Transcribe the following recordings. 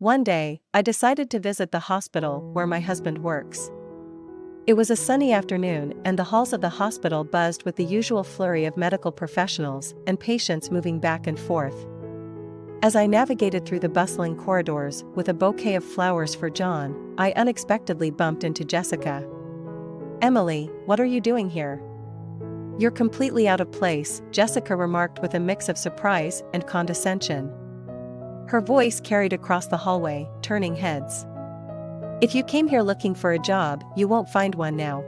One day, I decided to visit the hospital where my husband works. It was a sunny afternoon and the halls of the hospital buzzed with the usual flurry of medical professionals and patients moving back and forth. As I navigated through the bustling corridors with a bouquet of flowers for John, I unexpectedly bumped into Jessica. "Emily, what are you doing here?" "You're completely out of place," Jessica remarked with a mix of surprise and condescension. Her voice carried across the hallway, turning heads. "If you came here looking for a job, you won't find one now.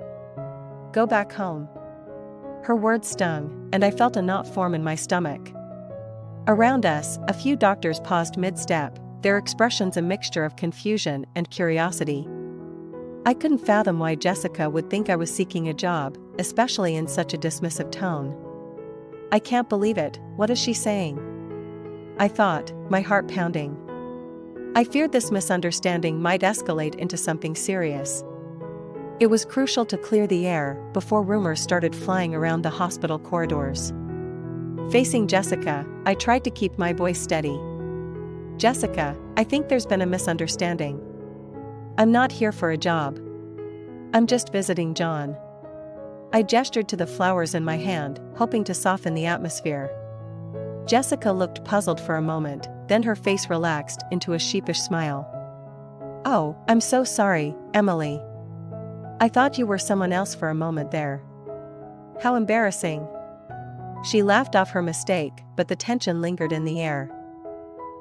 Go back home." Her words stung, and I felt a knot form in my stomach. Around us, a few doctors paused mid-step, their expressions a mixture of confusion and curiosity. I couldn't fathom why Jessica would think I was seeking a job, especially in such a dismissive tone. "I can't believe it, what is she saying?" I thought, my heart pounding. I feared this misunderstanding might escalate into something serious. It was crucial to clear the air before rumors started flying around the hospital corridors. Facing Jessica, I tried to keep my voice steady. "Jessica, I think there's been a misunderstanding. I'm not here for a job. I'm just visiting John." I gestured to the flowers in my hand, hoping to soften the atmosphere. Jessica looked puzzled for a moment, then her face relaxed into a sheepish smile. "Oh, I'm so sorry, Emily. I thought you were someone else for a moment there. How embarrassing." She laughed off her mistake, but the tension lingered in the air.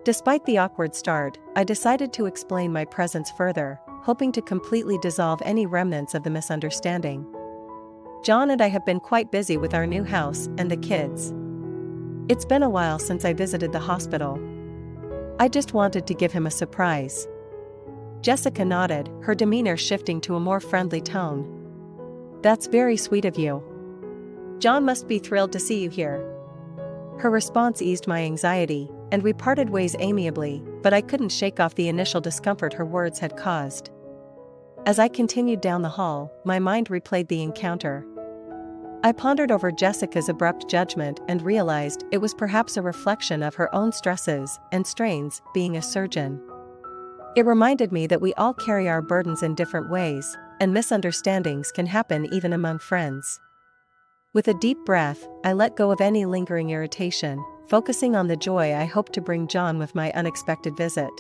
Despite the awkward start, I decided to explain my presence further, hoping to completely dissolve any remnants of the misunderstanding. "John and I have been quite busy with our new house and the kids. It's been a while since I visited the hospital. I just wanted to give him a surprise." Jessica nodded, her demeanor shifting to a more friendly tone. "That's very sweet of you. John must be thrilled to see you here." Her response eased my anxiety, and we parted ways amiably, but I couldn't shake off the initial discomfort her words had caused. As I continued down the hall, my mind replayed the encounter. I pondered over Jessica's abrupt judgment and realized it was perhaps a reflection of her own stresses and strains being a surgeon. It reminded me that we all carry our burdens in different ways, and misunderstandings can happen even among friends. With a deep breath, I let go of any lingering irritation, focusing on the joy I hoped to bring John with my unexpected visit.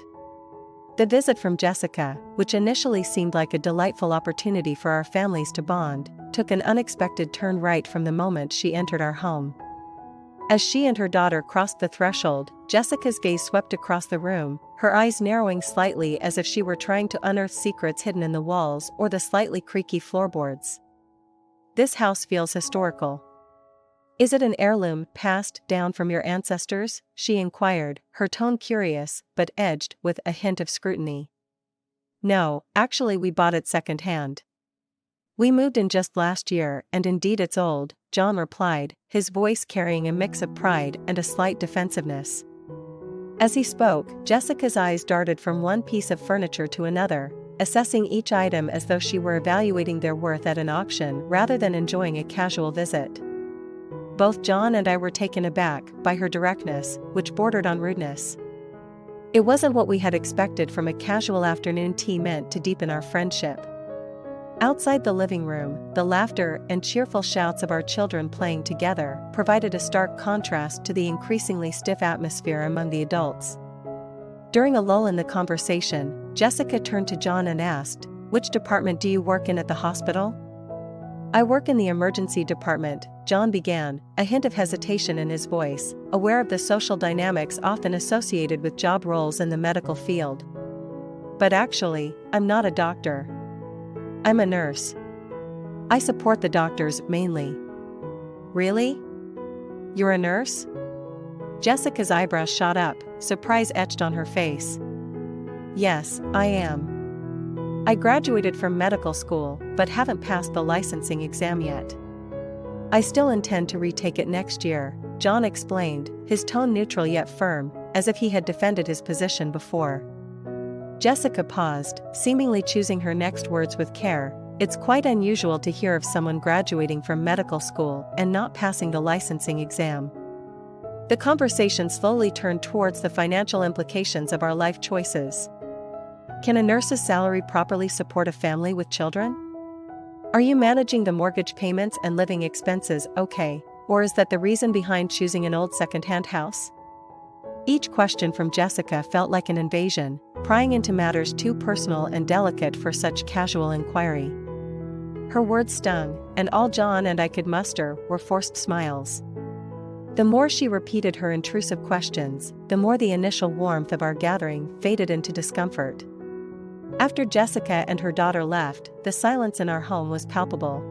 The visit from Jessica, which initially seemed like a delightful opportunity for our families to bond, took an unexpected turn right from the moment she entered our home. As she and her daughter crossed the threshold, Jessica's gaze swept across the room, her eyes narrowing slightly as if she were trying to unearth secrets hidden in the walls or the slightly creaky floorboards. "This house feels historical. Is it an heirloom passed down from your ancestors?" she inquired, her tone curious but edged with a hint of scrutiny. "No, actually we bought it second-hand. We moved in just last year and indeed it's old," John replied, his voice carrying a mix of pride and a slight defensiveness. As he spoke, Jessica's eyes darted from one piece of furniture to another, assessing each item as though she were evaluating their worth at an auction rather than enjoying a casual visit. Both John and I were taken aback by her directness, which bordered on rudeness. It wasn't what we had expected from a casual afternoon tea meant to deepen our friendship. Outside the living room, the laughter and cheerful shouts of our children playing together provided a stark contrast to the increasingly stiff atmosphere among the adults. During a lull in the conversation, Jessica turned to John and asked, "Which department do you work in at the hospital?" "I work in the emergency department," John began, a hint of hesitation in his voice, aware of the social dynamics often associated with job roles in the medical field. "But actually, I'm not a doctor. I'm a nurse. I support the doctors mainly." "Really? You're a nurse?" Jessica's eyebrows shot up, surprise etched on her face. "Yes, I am. I graduated from medical school, but haven't passed the licensing exam yet. I still intend to retake it next year," John explained, his tone neutral yet firm, as if he had defended his position before. Jessica paused, seemingly choosing her next words with care. It's quite unusual to hear of someone graduating from medical school and not passing the licensing exam. The conversation slowly turned towards the financial implications of our life choices. Can a nurse's salary properly support a family with children? Are you managing the mortgage payments and living expenses okay, or is that the reason behind choosing an old second-hand house? Each question from Jessica felt like an invasion, prying into matters too personal and delicate for such casual inquiry. Her words stung, and all John and I could muster were forced smiles. The more she repeated her intrusive questions, the more the initial warmth of our gathering faded into discomfort. After Jessica and her daughter left, the silence in our home was palpable.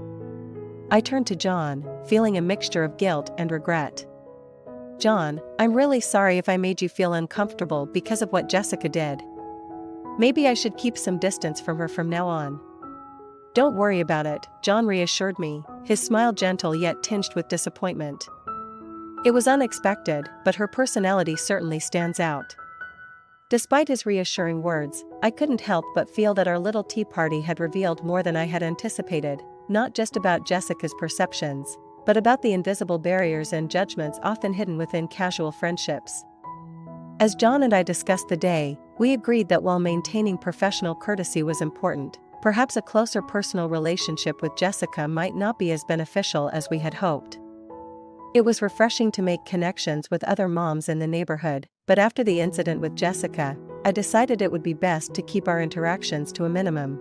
I turned to John, feeling a mixture of guilt and regret. "John, I'm really sorry if I made you feel uncomfortable because of what Jessica did. Maybe I should keep some distance from her from now on." "Don't worry about it," John reassured me, his smile gentle yet tinged with disappointment. "It was unexpected, but her personality certainly stands out." Despite his reassuring words, I couldn't help but feel that our little tea party had revealed more than I had anticipated, not just about Jessica's perceptions, but about the invisible barriers and judgments often hidden within casual friendships. As John and I discussed the day, we agreed that while maintaining professional courtesy was important, perhaps a closer personal relationship with Jessica might not be as beneficial as we had hoped. It was refreshing to make connections with other moms in the neighborhood, but after the incident with Jessica, I decided it would be best to keep our interactions to a minimum.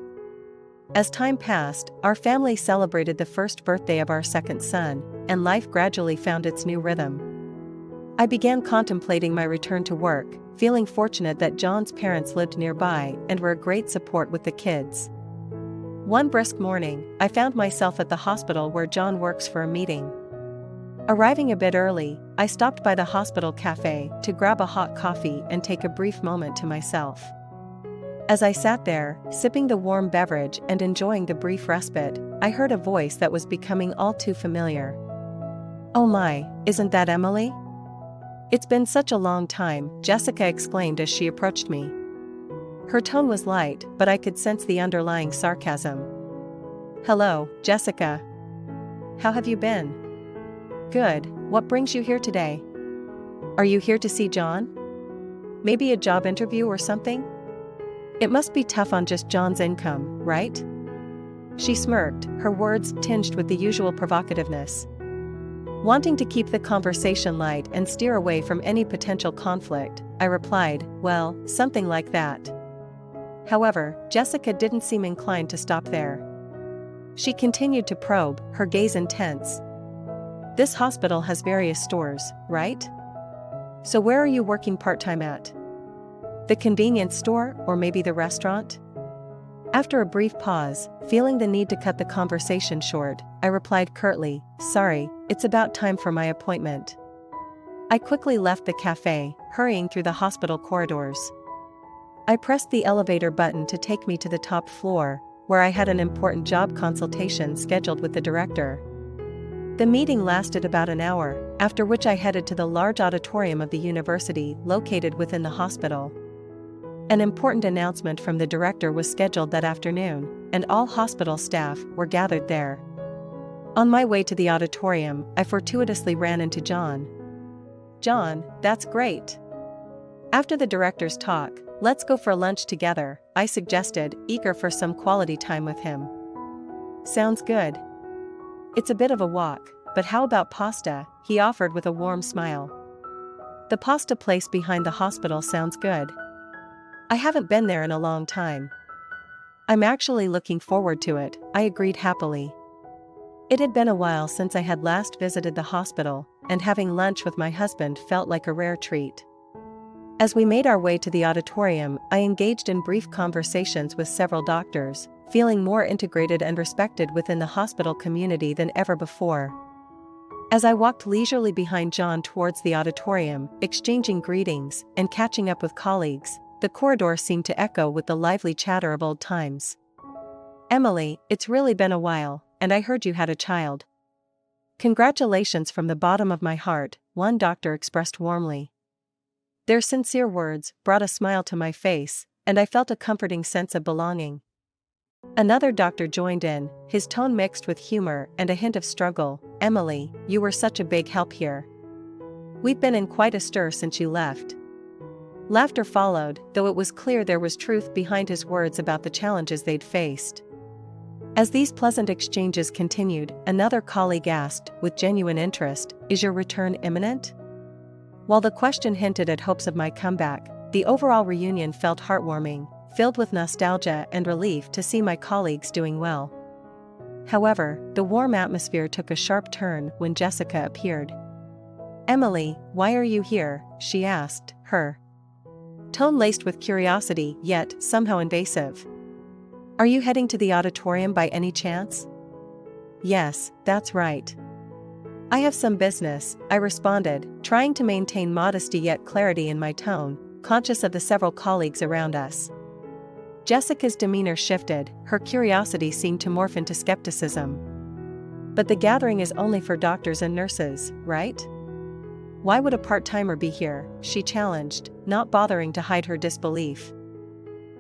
As time passed, our family celebrated the first birthday of our second son, and life gradually found its new rhythm. I began contemplating my return to work, feeling fortunate that John's parents lived nearby and were a great support with the kids. One brisk morning, I found myself at the hospital where John works for a meeting. Arriving a bit early, I stopped by the hospital cafe to grab a hot coffee and take a brief moment to myself. As I sat there, sipping the warm beverage and enjoying the brief respite, I heard a voice that was becoming all too familiar. "Oh my, isn't that Emily?" "It's been such a long time," Jessica exclaimed as she approached me. Her tone was light, but I could sense the underlying sarcasm. "Hello, Jessica. How have you been?" "Good, what brings you here today?" "Are you here to see John? Maybe a job interview or something? It must be tough on just John's income, right?" She smirked, her words tinged with the usual provocativeness. Wanting to keep the conversation light and steer away from any potential conflict, I replied, "Well, something like that." However, Jessica didn't seem inclined to stop there. She continued to probe, her gaze intense. "This hospital has various stores, right? So where are you working part-time at? The convenience store, or maybe the restaurant?" After a brief pause, feeling the need to cut the conversation short, I replied curtly, "Sorry, it's about time for my appointment." I quickly left the cafe, hurrying through the hospital corridors. I pressed the elevator button to take me to the top floor, where I had an important job consultation scheduled with the director. The meeting lasted about an hour, after which I headed to the large auditorium of the university located within the hospital. An important announcement from the director was scheduled that afternoon, and all hospital staff were gathered there. On my way to the auditorium, I fortuitously ran into John. "John, that's great. After the director's talk, let's go for lunch together," I suggested, eager for some quality time with him. "Sounds good. It's a bit of a walk, but how about pasta?" he offered with a warm smile. "The pasta place behind the hospital sounds good. I haven't been there in a long time." "I'm actually looking forward to it," I agreed happily. It had been a while since I had last visited the hospital, and having lunch with my husband felt like a rare treat. As we made our way to the auditorium, I engaged in brief conversations with several doctors, feeling more integrated and respected within the hospital community than ever before. As I walked leisurely behind John towards the auditorium, exchanging greetings and catching up with colleagues, the corridor seemed to echo with the lively chatter of old times. "Emily, it's really been a while, and I heard you had a child." "Congratulations from the bottom of my heart," one doctor expressed warmly. Their sincere words brought a smile to my face, and I felt a comforting sense of belonging. Another doctor joined in, his tone mixed with humor and a hint of struggle. "Emily, you were such a big help here. We've been in quite a stir since you left." Laughter followed, though it was clear there was truth behind his words about the challenges they'd faced. As these pleasant exchanges continued, another colleague asked, with genuine interest, "Is your return imminent?" While the question hinted at hopes of my comeback, the overall reunion felt heartwarming, filled with nostalgia and relief to see my colleagues doing well. However, the warm atmosphere took a sharp turn when Jessica appeared. "Emily, why are you here?" she asked, her tone laced with curiosity yet somehow invasive. "Are you heading to the auditorium by any chance?" "Yes, that's right. I have some business," I responded, trying to maintain modesty yet clarity in my tone, conscious of the several colleagues around us. Jessica's demeanor shifted, her curiosity seemed to morph into skepticism. "But the gathering is only for doctors and nurses, right? Why would a part-timer be here?" she challenged, not bothering to hide her disbelief.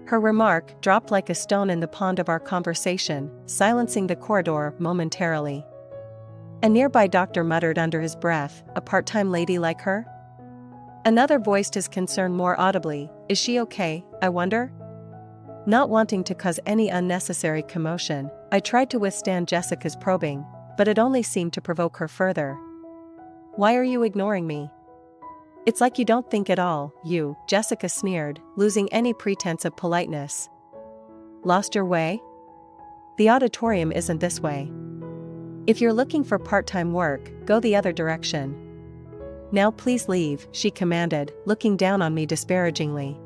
Her remark dropped like a stone in the pond of our conversation, silencing the corridor momentarily. A nearby doctor muttered under his breath, "A part-time lady like her?" Another voiced his concern more audibly, "Is she okay, I wonder?" Not wanting to cause any unnecessary commotion, I tried to withstand Jessica's probing, but it only seemed to provoke her further. "Why are you ignoring me?" "It's like you don't think at all, you," Jessica sneered, losing any pretense of politeness. "Lost your way? The auditorium isn't this way. If you're looking for part-time work, go the other direction. Now please leave," she commanded, looking down on me disparagingly.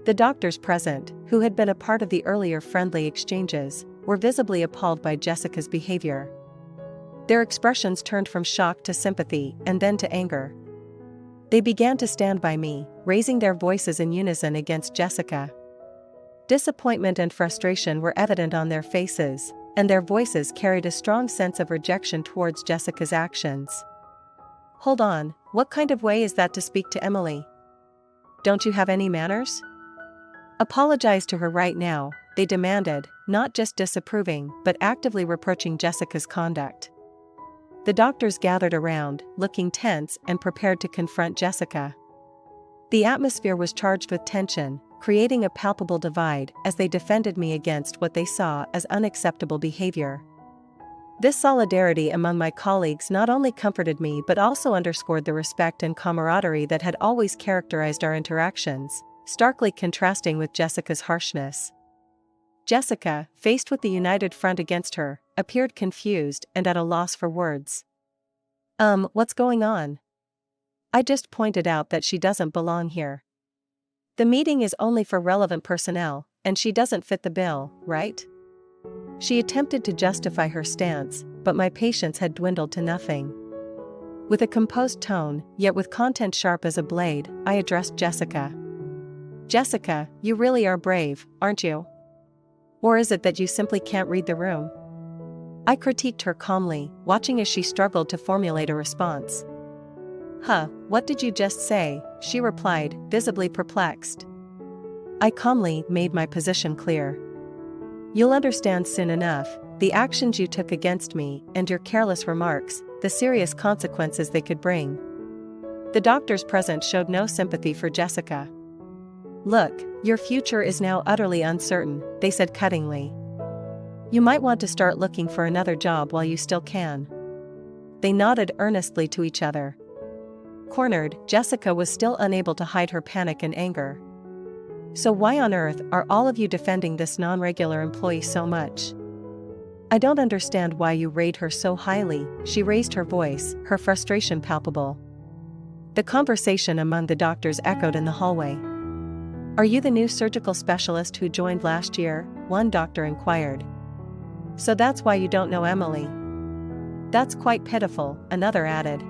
The doctors present, who had been a part of the earlier friendly exchanges, were visibly appalled by Jessica's behavior. Their expressions turned from shock to sympathy and then to anger. They began to stand by me, raising their voices in unison against Jessica. Disappointment and frustration were evident on their faces, and their voices carried a strong sense of rejection towards Jessica's actions. "Hold on, what kind of way is that to speak to Emily? Don't you have any manners? Apologize to her right now," they demanded, not just disapproving but actively reproaching Jessica's conduct. The doctors gathered around, looking tense and prepared to confront Jessica. The atmosphere was charged with tension, creating a palpable divide as they defended me against what they saw as unacceptable behavior. This solidarity among my colleagues not only comforted me but also underscored the respect and camaraderie that had always characterized our interactions, starkly contrasting with Jessica's harshness. Jessica, faced with the united front against her, appeared confused and at a loss for words. What's going on? I just pointed out that she doesn't belong here. The meeting is only for relevant personnel, and she doesn't fit the bill, right?" She attempted to justify her stance, but my patience had dwindled to nothing. With a composed tone, yet with content sharp as a blade, I addressed Jessica. "Jessica, you really are brave, aren't you? Or is it that you simply can't read the room?" I critiqued her calmly, watching as she struggled to formulate a response. "Huh, what did you just say?" she replied, visibly perplexed. I calmly made my position clear. "You'll understand soon enough, the actions you took against me and your careless remarks, the serious consequences they could bring." The doctors present showed no sympathy for Jessica. "Look, your future is now utterly uncertain," they said cuttingly. "You might want to start looking for another job while you still can." They nodded earnestly to each other. Cornered, Jessica was still unable to hide her panic and anger. "So why on earth are all of you defending this non-regular employee so much? I don't understand why you rate her so highly," she raised her voice, her frustration palpable. The conversation among the doctors echoed in the hallway. "Are you the new surgical specialist who joined last year?" one doctor inquired. "So that's why you don't know Emily?" "That's quite pitiful," another added.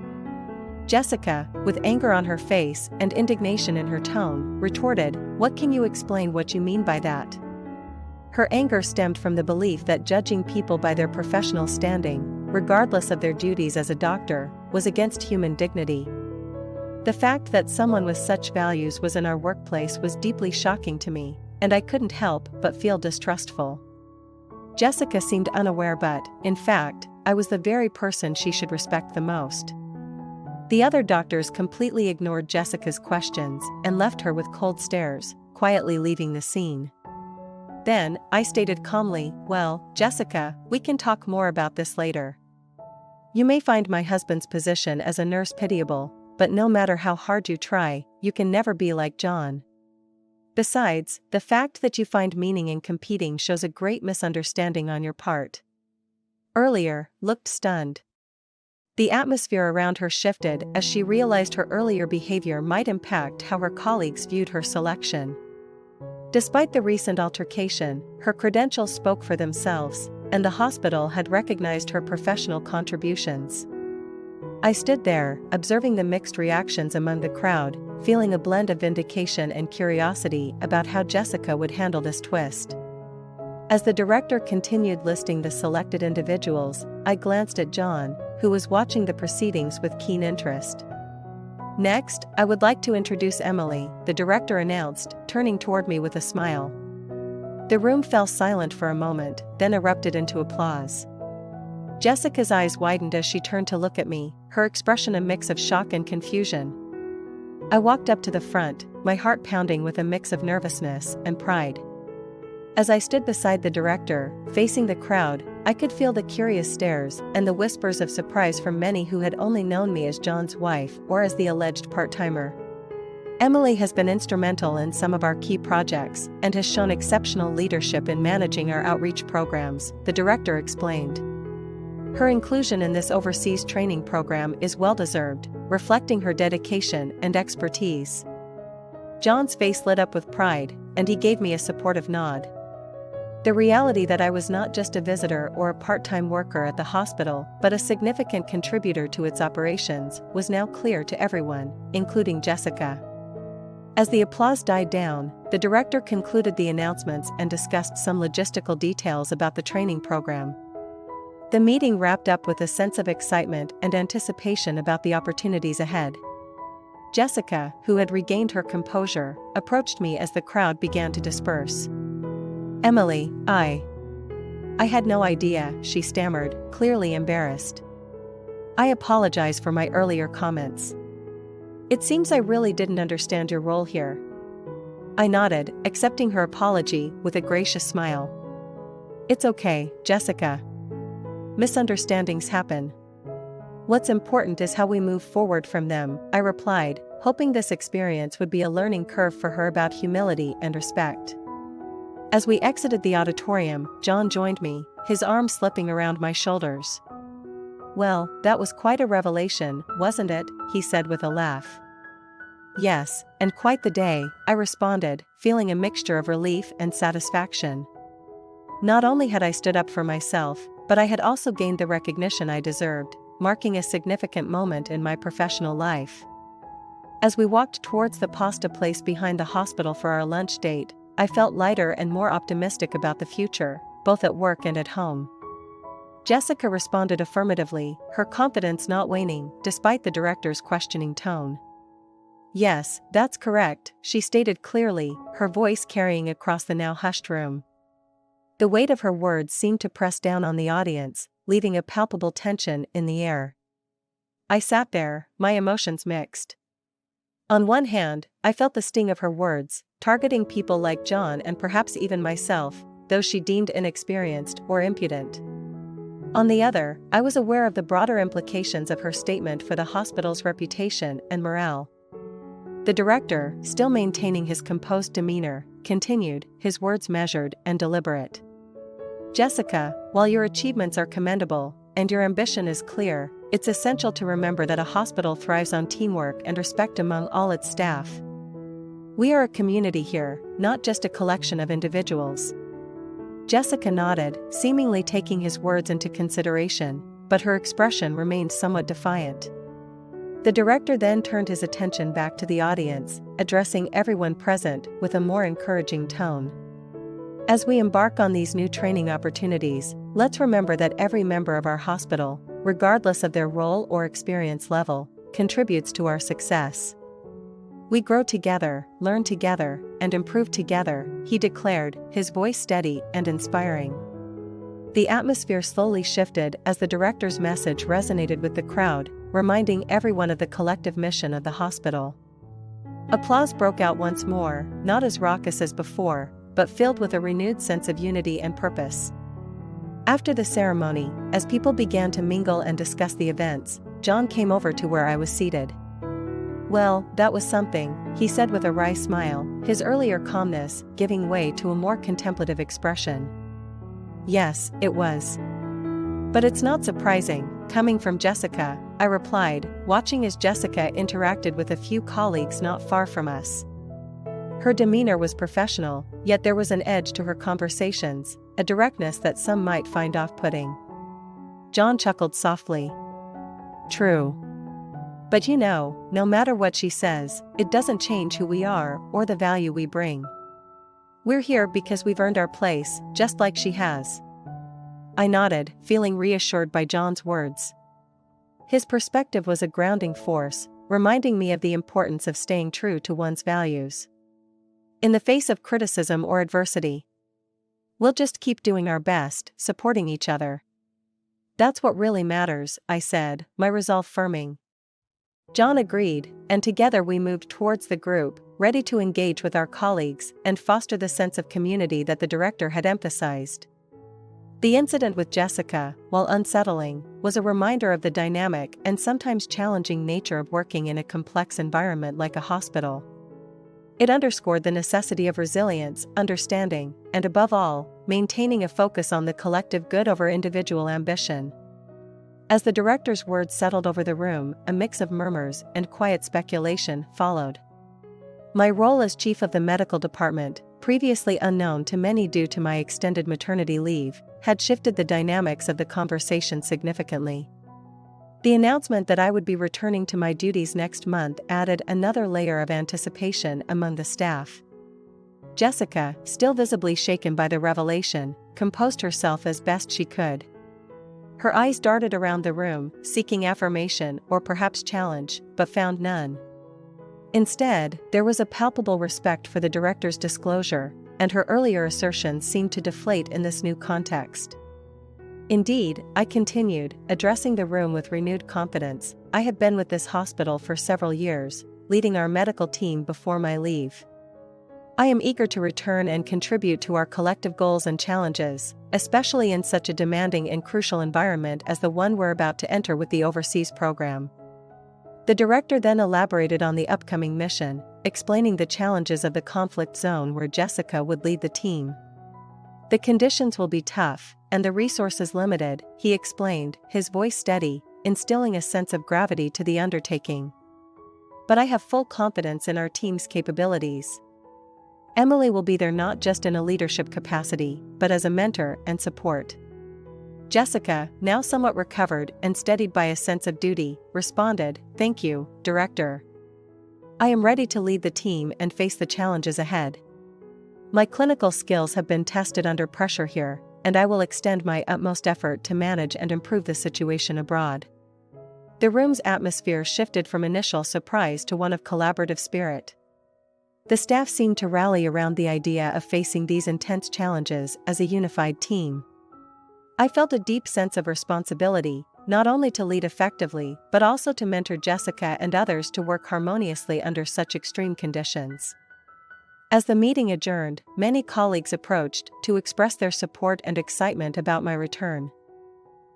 Jessica, with anger on her face and indignation in her tone, retorted, "What can you explain what you mean by that?" Her anger stemmed from the belief that judging people by their professional standing, regardless of their duties as a doctor, was against human dignity. The fact that someone with such values was in our workplace was deeply shocking to me, and I couldn't help but feel distrustful. Jessica seemed unaware but, in fact, I was the very person she should respect the most. The other doctors completely ignored Jessica's questions and left her with cold stares, quietly leaving the scene. Then, I stated calmly, "Well, Jessica, we can talk more about this later. You may find my husband's position as a nurse pitiable, but no matter how hard you try, you can never be like John. Besides, the fact that you find meaning in competing shows a great misunderstanding on your part." Earlier, looked stunned. The atmosphere around her shifted as she realized her earlier behavior might impact how her colleagues viewed her selection. Despite the recent altercation, her credentials spoke for themselves, and the hospital had recognized her professional contributions. I stood there, observing the mixed reactions among the crowd, feeling a blend of vindication and curiosity about how Jessica would handle this twist. As the director continued listing the selected individuals, I glanced at John, who was watching the proceedings with keen interest. "Next, I would like to introduce Emily," the director announced, turning toward me with a smile. The room fell silent for a moment, then erupted into applause. Jessica's eyes widened as she turned to look at me, her expression a mix of shock and confusion. I walked up to the front, my heart pounding with a mix of nervousness and pride. As I stood beside the director, facing the crowd, I could feel the curious stares and the whispers of surprise from many who had only known me as John's wife or as the alleged part-timer. "Emily has been instrumental in some of our key projects and has shown exceptional leadership in managing our outreach programs," the director explained. "Her inclusion in this overseas training program is well-deserved, reflecting her dedication and expertise." John's face lit up with pride, and he gave me a supportive nod. The reality that I was not just a visitor or a part-time worker at the hospital, but a significant contributor to its operations, was now clear to everyone, including Jessica. As the applause died down, the director concluded the announcements and discussed some logistical details about the training program. The meeting wrapped up with a sense of excitement and anticipation about the opportunities ahead. Jessica, who had regained her composure, approached me as the crowd began to disperse. "Emily, I had no idea," she stammered, clearly embarrassed. "I apologize for my earlier comments. It seems I really didn't understand your role here." I nodded, accepting her apology with a gracious smile. "It's okay, Jessica. Misunderstandings happen. What's important is how we move forward from them," I replied, hoping this experience would be a learning curve for her about humility and respect. As we exited the auditorium, John joined me, his arm slipping around my shoulders. "Well, that was quite a revelation, wasn't it?" he said with a laugh. "Yes, and quite the day," I responded, feeling a mixture of relief and satisfaction. Not only had I stood up for myself, but I had also gained the recognition I deserved, marking a significant moment in my professional life. As we walked towards the pasta place behind the hospital for our lunch date, I felt lighter and more optimistic about the future, both at work and at home. Jessica responded affirmatively, her confidence not waning, despite the director's questioning tone. "Yes, that's correct," she stated clearly, her voice carrying across the now hushed room. The weight of her words seemed to press down on the audience, leaving a palpable tension in the air. I sat there, my emotions mixed. On one hand, I felt the sting of her words, targeting people like John and perhaps even myself, those she deemed inexperienced or impudent. On the other, I was aware of the broader implications of her statement for the hospital's reputation and morale. The director, still maintaining his composed demeanor, continued, his words measured and deliberate. "Jessica, while your achievements are commendable, and your ambition is clear, it's essential to remember that a hospital thrives on teamwork and respect among all its staff. We are a community here, not just a collection of individuals." Jessica nodded, seemingly taking his words into consideration, but her expression remained somewhat defiant. The director then turned his attention back to the audience, addressing everyone present with a more encouraging tone. "As we embark on these new training opportunities, let's remember that every member of our hospital, regardless of their role or experience level, contributes to our success. We grow together, learn together, and improve together," he declared, his voice steady and inspiring. The atmosphere slowly shifted as the director's message resonated with the crowd, reminding everyone of the collective mission of the hospital. Applause broke out once more, not as raucous as before, but filled with a renewed sense of unity and purpose. After the ceremony, as people began to mingle and discuss the events, John came over to where I was seated. "Well, that was something," he said with a wry smile, his earlier calmness giving way to a more contemplative expression. "Yes, it was. But it's not surprising, coming from Jessica," I replied, watching as Jessica interacted with a few colleagues not far from us. Her demeanor was professional, yet there was an edge to her conversations, a directness that some might find off-putting. John chuckled softly. "True. But no matter what she says, it doesn't change who we are or the value we bring. We're here because we've earned our place, just like she has." I nodded, feeling reassured by John's words. His perspective was a grounding force, reminding me of the importance of staying true to one's values. In the face of criticism or adversity, we'll just keep doing our best, supporting each other. "That's what really matters," I said, my resolve firming. John agreed, and together we moved towards the group, ready to engage with our colleagues and foster the sense of community that the director had emphasized. The incident with Jessica, while unsettling, was a reminder of the dynamic and sometimes challenging nature of working in a complex environment like a hospital. It underscored the necessity of resilience, understanding, and above all, maintaining a focus on the collective good over individual ambition. As the director's words settled over the room, a mix of murmurs and quiet speculation followed. My role as chief of the medical department, previously unknown to many due to my extended maternity leave, had shifted the dynamics of the conversation significantly. The announcement that I would be returning to my duties next month added another layer of anticipation among the staff. Jessica, still visibly shaken by the revelation, composed herself as best she could. Her eyes darted around the room, seeking affirmation or perhaps challenge, but found none. Instead, there was a palpable respect for the director's disclosure, and her earlier assertions seemed to deflate in this new context. "Indeed," I continued, addressing the room with renewed confidence, "I have been with this hospital for several years, leading our medical team before my leave. I am eager to return and contribute to our collective goals and challenges, especially in such a demanding and crucial environment as the one we're about to enter with the overseas program." The director then elaborated on the upcoming mission, explaining the challenges of the conflict zone where Jessica would lead the team. "The conditions will be tough, and the resources limited," he explained, his voice steady, instilling a sense of gravity to the undertaking. "But I have full confidence in our team's capabilities. Emily will be there not just in a leadership capacity, but as a mentor and support." Jessica, now somewhat recovered and steadied by a sense of duty, responded, "Thank you, Director. I am ready to lead the team and face the challenges ahead. My clinical skills have been tested under pressure here, and I will extend my utmost effort to manage and improve the situation abroad." The room's atmosphere shifted from initial surprise to one of collaborative spirit. The staff seemed to rally around the idea of facing these intense challenges as a unified team. I felt a deep sense of responsibility, not only to lead effectively but also to mentor Jessica and others to work harmoniously under such extreme conditions. As the meeting adjourned, many colleagues approached to express their support and excitement about my return.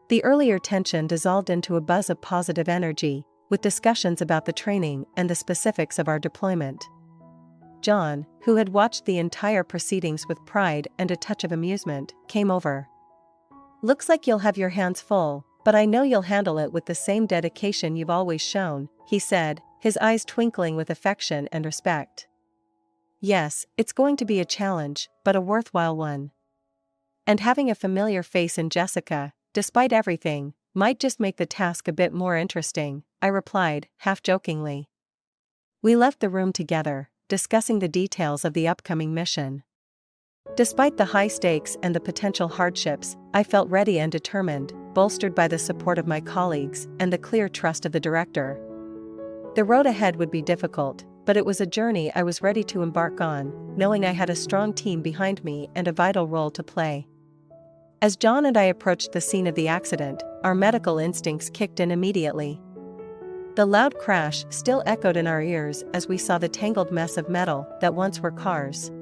The earlier tension dissolved into a buzz of positive energy, with discussions about the training and the specifics of our deployment. John, who had watched the entire proceedings with pride and a touch of amusement, came over. "Looks like you'll have your hands full, but I know you'll handle it with the same dedication you've always shown," he said, his eyes twinkling with affection and respect. "Yes, it's going to be a challenge, but a worthwhile one. And having a familiar face in Jessica, despite everything, might just make the task a bit more interesting," I replied, half-jokingly. We left the room together, discussing the details of the upcoming mission. Despite the high stakes and the potential hardships, I felt ready and determined, bolstered by the support of my colleagues and the clear trust of the director. The road ahead would be difficult, but it was a journey I was ready to embark on, knowing I had a strong team behind me and a vital role to play. As John and I approached the scene of the accident, our medical instincts kicked in immediately. The loud crash still echoed in our ears as we saw the tangled mess of metal that once were cars.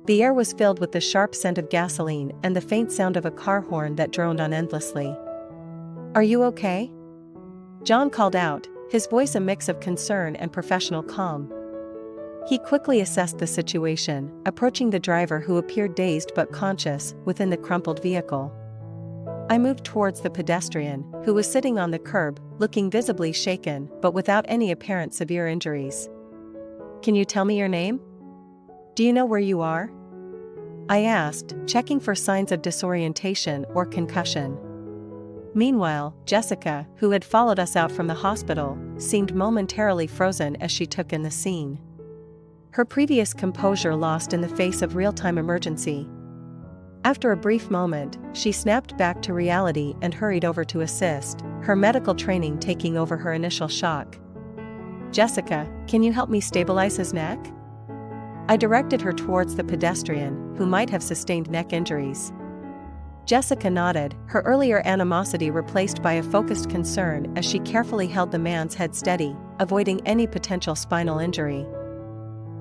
The air was filled with the sharp scent of gasoline and the faint sound of a car horn that droned on endlessly. "Are you okay?" John called out, his voice a mix of concern and professional calm. He quickly assessed the situation, approaching the driver who appeared dazed but conscious within the crumpled vehicle. I moved towards the pedestrian, who was sitting on the curb, looking visibly shaken but without any apparent severe injuries. "Can you tell me your name? Do you know where you are?" I asked, checking for signs of disorientation or concussion. Meanwhile, Jessica, who had followed us out from the hospital, seemed momentarily frozen as she took in the scene. Her previous composure lost in the face of real-time emergency. After a brief moment, she snapped back to reality and hurried over to assist, her medical training taking over her initial shock. "Jessica, can you help me stabilize his neck?" I directed her towards the pedestrian, who might have sustained neck injuries. Jessica nodded, her earlier animosity replaced by a focused concern as she carefully held the man's head steady, avoiding any potential spinal injury.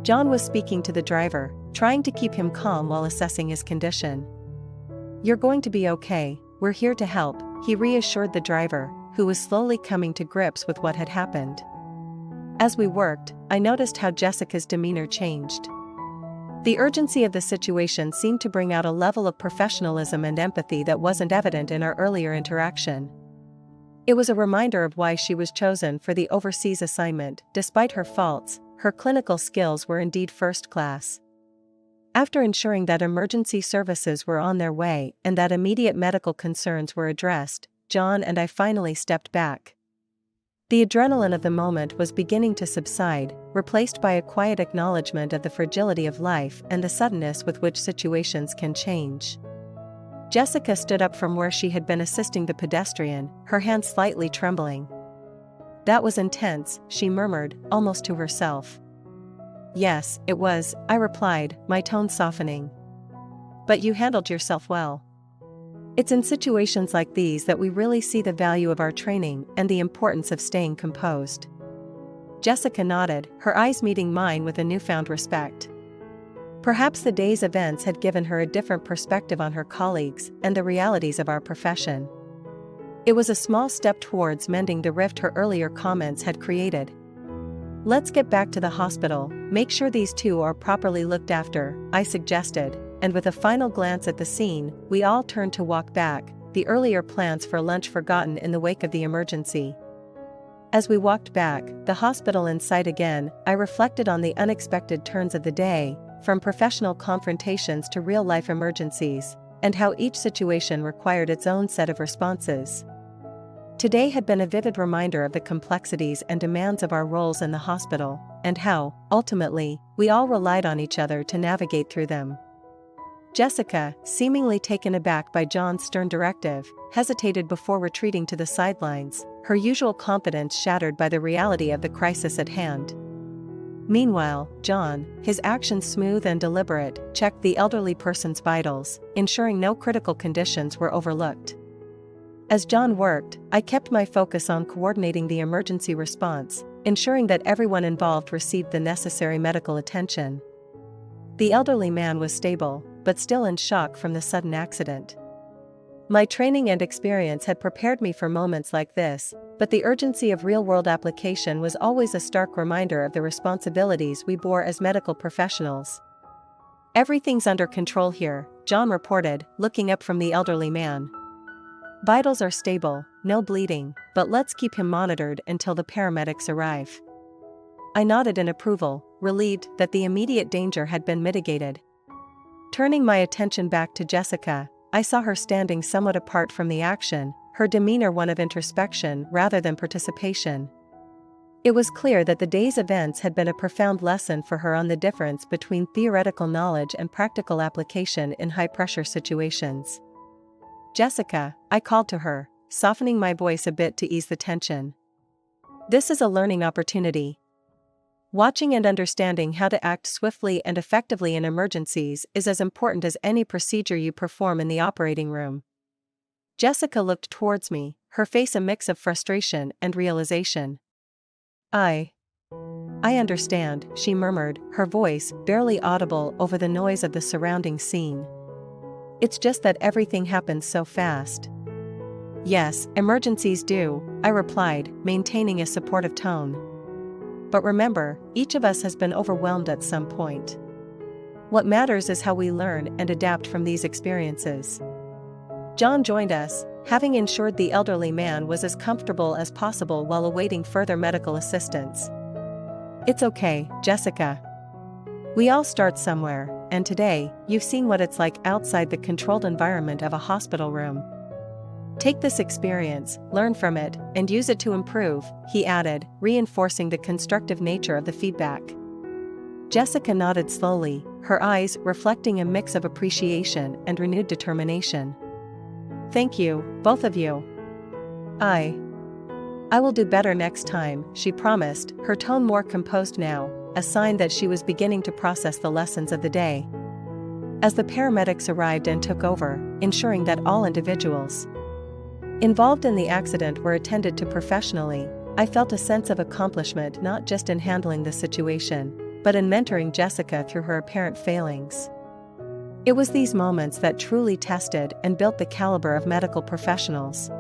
John was speaking to the driver, trying to keep him calm while assessing his condition. "You're going to be okay, we're here to help," he reassured the driver, who was slowly coming to grips with what had happened. As we worked, I noticed how Jessica's demeanor changed. The urgency of the situation seemed to bring out a level of professionalism and empathy that wasn't evident in our earlier interaction. It was a reminder of why she was chosen for the overseas assignment. Despite her faults, her clinical skills were indeed first class. After ensuring that emergency services were on their way and that immediate medical concerns were addressed, John and I finally stepped back. The adrenaline of the moment was beginning to subside, replaced by a quiet acknowledgement of the fragility of life and the suddenness with which situations can change. Jessica stood up from where she had been assisting the pedestrian, her hands slightly trembling. "That was intense," she murmured, almost to herself. "Yes, it was," I replied, my tone softening. "But you handled yourself well." It's in situations like these that we really see the value of our training and the importance of staying composed. Jessica nodded, her eyes meeting mine with a newfound respect. Perhaps the day's events had given her a different perspective on her colleagues and the realities of our profession. It was a small step towards mending the rift her earlier comments had created. "Let's get back to the hospital, make sure these two are properly looked after," I suggested. And with a final glance at the scene, we all turned to walk back, the earlier plans for lunch forgotten in the wake of the emergency. As we walked back, the hospital in sight again, I reflected on the unexpected turns of the day, from professional confrontations to real-life emergencies, and how each situation required its own set of responses. Today had been a vivid reminder of the complexities and demands of our roles in the hospital, and how, ultimately, we all relied on each other to navigate through them. Jessica, seemingly taken aback by John's stern directive, hesitated before retreating to the sidelines, her usual confidence shattered by the reality of the crisis at hand. Meanwhile, John, his actions smooth and deliberate, checked the elderly person's vitals, ensuring no critical conditions were overlooked. As John worked, I kept my focus on coordinating the emergency response, ensuring that everyone involved received the necessary medical attention. The elderly man was stable, but still in shock from the sudden accident. My training and experience had prepared me for moments like this, but the urgency of real-world application was always a stark reminder of the responsibilities we bore as medical professionals. "Everything's under control here," John reported, looking up from the elderly man. "Vitals are stable, no bleeding, but let's keep him monitored until the paramedics arrive." I nodded in approval, relieved that the immediate danger had been mitigated. Turning my attention back to Jessica, I saw her standing somewhat apart from the action, her demeanor one of introspection rather than participation. It was clear that the day's events had been a profound lesson for her on the difference between theoretical knowledge and practical application in high-pressure situations. "Jessica," I called to her, softening my voice a bit to ease the tension. "This is a learning opportunity. Watching and understanding how to act swiftly and effectively in emergencies is as important as any procedure you perform in the operating room. Jessica looked towards me, her face a mix of frustration and realization. I understand, she murmured, her voice barely audible over the noise of the surrounding scene. It's just that everything happens so fast. Yes, emergencies do, I replied, maintaining a supportive tone. But remember, each of us has been overwhelmed at some point. What matters is how we learn and adapt from these experiences. John joined us, having ensured the elderly man was as comfortable as possible while awaiting further medical assistance. It's okay, Jessica. We all start somewhere, and today, you've seen what it's like outside the controlled environment of a hospital room. Take this experience, learn from it, and use it to improve, he added, reinforcing the constructive nature of the feedback. Jessica nodded slowly, her eyes reflecting a mix of appreciation and renewed determination. Thank you, both of you. I will do better next time, she promised, her tone more composed now, a sign that she was beginning to process the lessons of the day. As the paramedics arrived and took over, ensuring that all individuals involved in the accident were attended to professionally, I felt a sense of accomplishment not just in handling the situation, but in mentoring Jessica through her apparent failings. It was these moments that truly tested and built the caliber of medical professionals.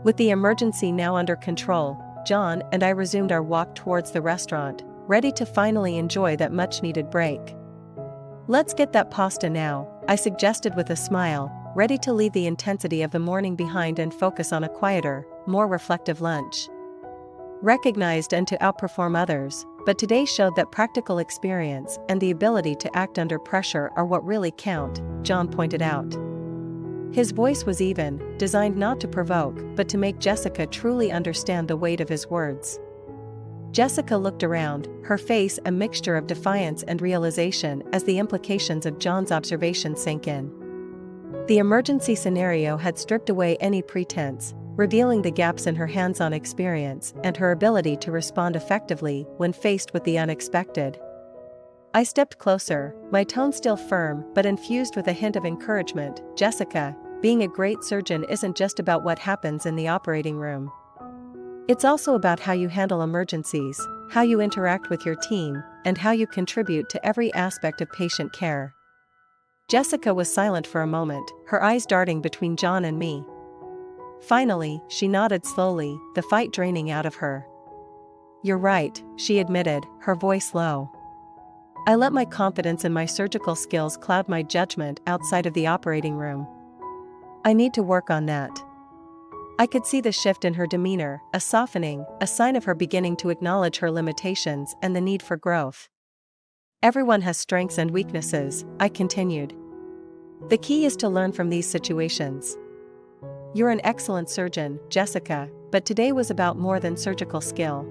With the emergency now under control, John and I resumed our walk towards the restaurant, ready to finally enjoy that much-needed break. Let's get that pasta now, I suggested with a smile, ready to leave the intensity of the morning behind and focus on a quieter, more reflective lunch. Recognized and to outperform others, but today showed that practical experience and the ability to act under pressure are what really count, John pointed out. His voice was even, designed not to provoke, but to make Jessica truly understand the weight of his words. Jessica looked around, her face a mixture of defiance and realization as the implications of John's observation sank in. The emergency scenario had stripped away any pretense, revealing the gaps in her hands-on experience and her ability to respond effectively when faced with the unexpected. I stepped closer, my tone still firm but infused with a hint of encouragement. Jessica, being a great surgeon isn't just about what happens in the operating room. It's also about how you handle emergencies, how you interact with your team, and how you contribute to every aspect of patient care. Jessica was silent for a moment, her eyes darting between John and me. Finally, she nodded slowly, the fight draining out of her. You're right, she admitted, her voice low. I let my confidence in my surgical skills cloud my judgment outside of the operating room. I need to work on that. I could see the shift in her demeanor, a softening, a sign of her beginning to acknowledge her limitations and the need for growth. Everyone has strengths and weaknesses, I continued. The key is to learn from these situations. You're an excellent surgeon, Jessica, but today was about more than surgical skill.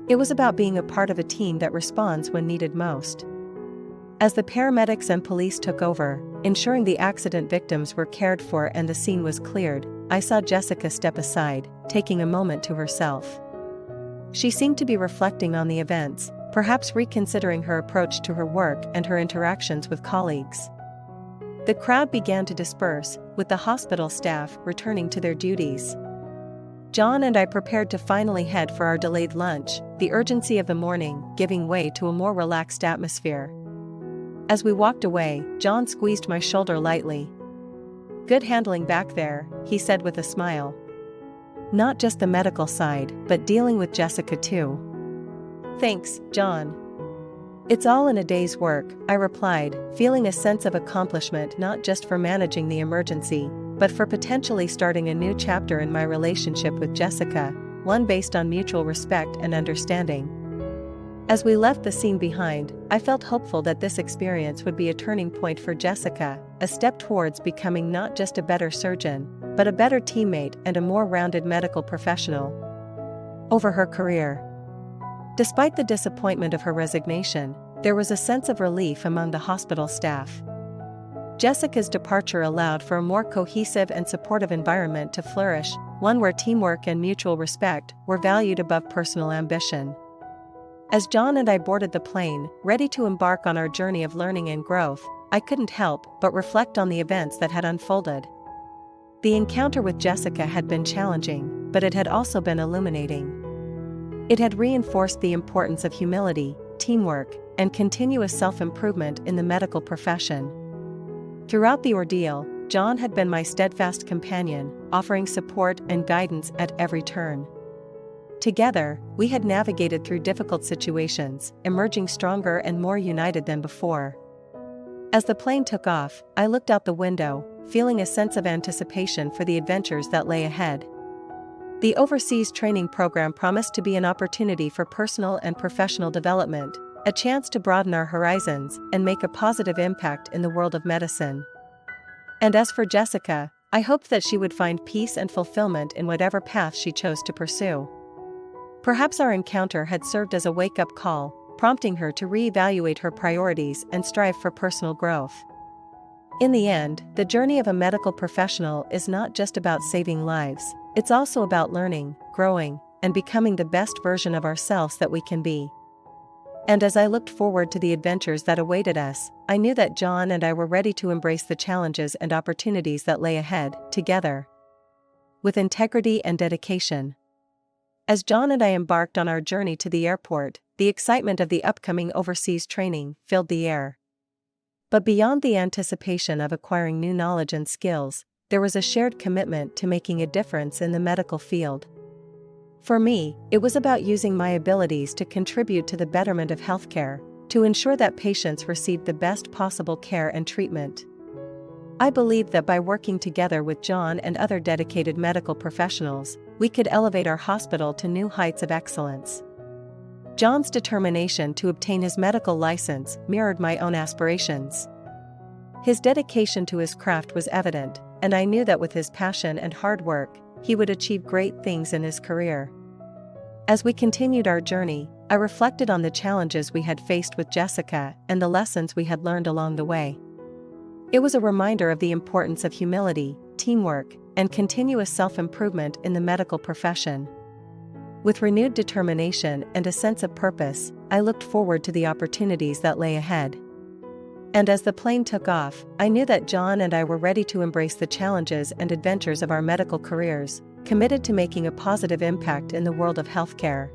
It was about being a part of a team that responds when needed most. As the paramedics and police took over, ensuring the accident victims were cared for and the scene was cleared, I saw Jessica step aside, taking a moment to herself. She seemed to be reflecting on the events, perhaps reconsidering her approach to her work and her interactions with colleagues. The crowd began to disperse, with the hospital staff returning to their duties. John and I prepared to finally head for our delayed lunch, the urgency of the morning giving way to a more relaxed atmosphere. As we walked away, John squeezed my shoulder lightly. Good handling back there, he said with a smile. Not just the medical side, but dealing with Jessica too. Thanks, John. It's all in a day's work, I replied, feeling a sense of accomplishment not just for managing the emergency, but for potentially starting a new chapter in my relationship with Jessica, one based on mutual respect and understanding. As we left the scene behind, I felt hopeful that this experience would be a turning point for Jessica, a step towards becoming not just a better surgeon, but a better teammate and a more rounded medical professional. Over her career. Despite the disappointment of her resignation, there was a sense of relief among the hospital staff. Jessica's departure allowed for a more cohesive and supportive environment to flourish, one where teamwork and mutual respect were valued above personal ambition. As John and I boarded the plane, ready to embark on our journey of learning and growth, I couldn't help but reflect on the events that had unfolded. The encounter with Jessica had been challenging, but it had also been illuminating. It had reinforced the importance of humility, teamwork, and continuous self-improvement in the medical profession. Throughout the ordeal, John had been my steadfast companion, offering support and guidance at every turn. Together, we had navigated through difficult situations, emerging stronger and more united than before. As the plane took off, I looked out the window, feeling a sense of anticipation for the adventures that lay ahead. The overseas training program promised to be an opportunity for personal and professional development, a chance to broaden our horizons and make a positive impact in the world of medicine. And as for Jessica, I hoped that she would find peace and fulfillment in whatever path she chose to pursue. Perhaps our encounter had served as a wake-up call, prompting her to reevaluate her priorities and strive for personal growth. In the end, the journey of a medical professional is not just about saving lives, it's also about learning, growing, and becoming the best version of ourselves that we can be. And as I looked forward to the adventures that awaited us, I knew that John and I were ready to embrace the challenges and opportunities that lay ahead, together, with integrity and dedication. As John and I embarked on our journey to the airport, the excitement of the upcoming overseas training filled the air. But beyond the anticipation of acquiring new knowledge and skills, there was a shared commitment to making a difference in the medical field. For me, it was about using my abilities to contribute to the betterment of healthcare, to ensure that patients received the best possible care and treatment. I believed that by working together with John and other dedicated medical professionals, we could elevate our hospital to new heights of excellence. John's determination to obtain his medical license mirrored my own aspirations. His dedication to his craft was evident, and I knew that with his passion and hard work, he would achieve great things in his career. As we continued our journey, I reflected on the challenges we had faced with Jessica and the lessons we had learned along the way. It was a reminder of the importance of humility, teamwork, and continuous self-improvement in the medical profession. With renewed determination and a sense of purpose, I looked forward to the opportunities that lay ahead. And as the plane took off, I knew that John and I were ready to embrace the challenges and adventures of our medical careers, committed to making a positive impact in the world of healthcare.